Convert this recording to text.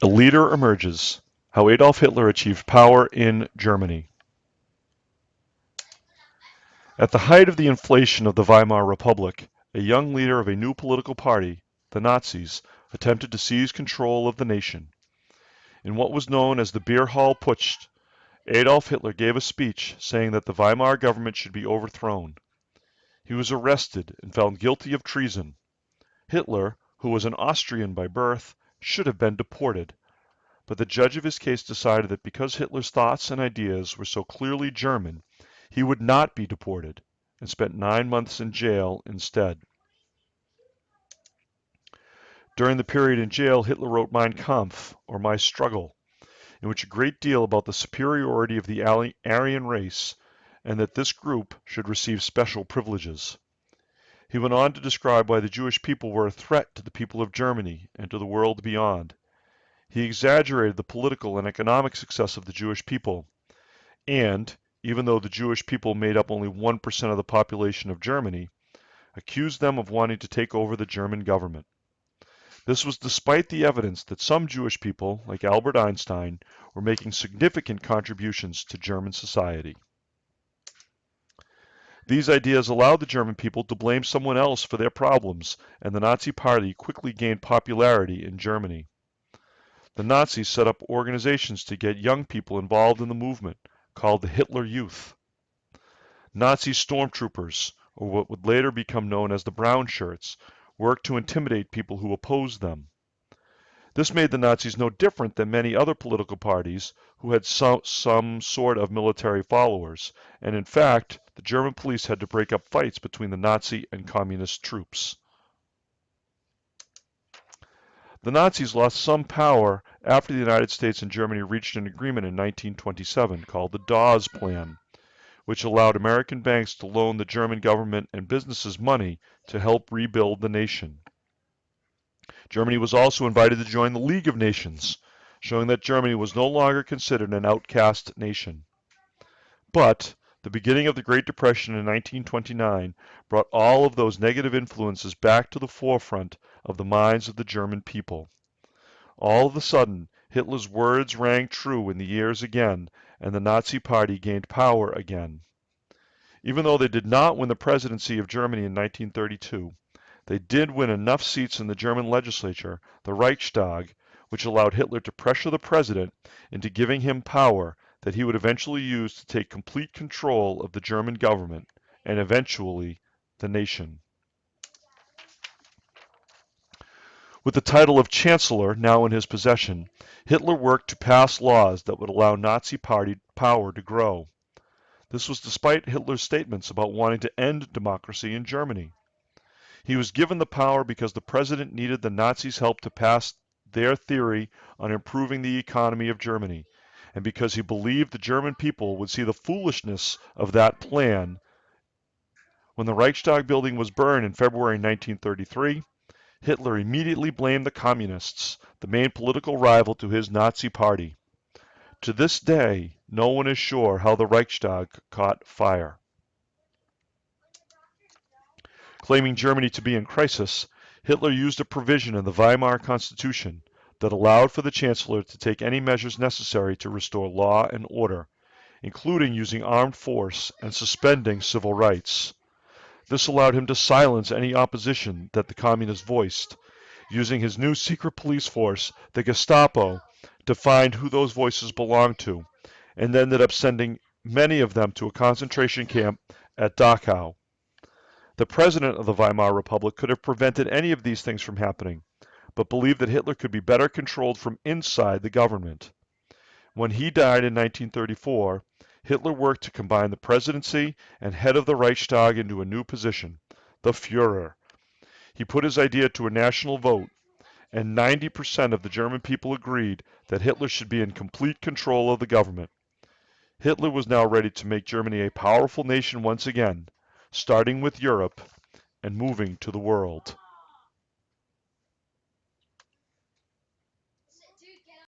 A leader emerges. How Adolf Hitler achieved power in Germany. At the height of the inflation of the Weimar Republic, a young leader of a new political party, the Nazis, attempted to seize control of the nation. In what was known as the Beer Hall Putsch, Adolf Hitler gave a speech saying that the Weimar government should be overthrown. He was arrested and found guilty of treason. Hitler, who was an Austrian by birth, should have been deported. But the judge of his case decided that because Hitler's thoughts and ideas were so clearly German, he would not be deported, and spent 9 months in jail instead. During the period in jail, Hitler wrote Mein Kampf, or My Struggle, in which a great deal about the superiority of the Aryan race, and that this group should receive special privileges. He went on to describe why the Jewish people were a threat to the people of Germany and to the world beyond. He exaggerated the political and economic success of the Jewish people, and, even though the Jewish people made up only 1% of the population of Germany, accused them of wanting to take over the German government. This was despite the evidence that some Jewish people, like Albert Einstein, were making significant contributions to German society. These ideas allowed the German people to blame someone else for their problems, and the Nazi Party quickly gained popularity in Germany. The Nazis set up organizations to get young people involved in the movement, called the Hitler Youth. Nazi stormtroopers, or what would later become known as the Brown Shirts, worked to intimidate people who opposed them. This made the Nazis no different than many other political parties who had some sort of military followers, and in fact, the German police had to break up fights between the Nazi and communist troops. The Nazis lost some power after the United States and Germany reached an agreement in 1927 called the Dawes Plan, which allowed American banks to loan the German government and businesses money to help rebuild the nation. Germany was also invited to join the League of Nations, showing that Germany was no longer considered an outcast nation. But the beginning of the Great Depression in 1929 brought all of those negative influences back to the forefront of the minds of the German people. All of a sudden, Hitler's words rang true in the ears again, and the Nazi Party gained power again. Even though they did not win the presidency of Germany in 1932, they did win enough seats in the German legislature, the Reichstag, which allowed Hitler to pressure the president into giving him power that he would eventually use to take complete control of the German government and eventually the nation. With the title of Chancellor now in his possession, Hitler worked to pass laws that would allow Nazi Party power to grow. This was despite Hitler's statements about wanting to end democracy in Germany. He was given the power because the president needed the Nazis' help to pass their theory on improving the economy of Germany, and because he believed the German people would see the foolishness of that plan. When the Reichstag building was burned in February 1933, Hitler immediately blamed the Communists, the main political rival to his Nazi Party. To this day, no one is sure how the Reichstag caught fire. Claiming Germany to be in crisis, Hitler used a provision in the Weimar Constitution that allowed for the Chancellor to take any measures necessary to restore law and order, including using armed force and suspending civil rights. This allowed him to silence any opposition that the communists voiced, using his new secret police force, the Gestapo, to find who those voices belonged to, and ended up sending many of them to a concentration camp at Dachau. The president of the Weimar Republic could have prevented any of these things from happening, but believed that Hitler could be better controlled from inside the government. When he died in 1934, Hitler worked to combine the presidency and head of the Reichstag into a new position, the Führer. He put his idea to a national vote, and 90% of the German people agreed that Hitler should be in complete control of the government. Hitler was now ready to make Germany a powerful nation once again, starting with Europe and moving to the world.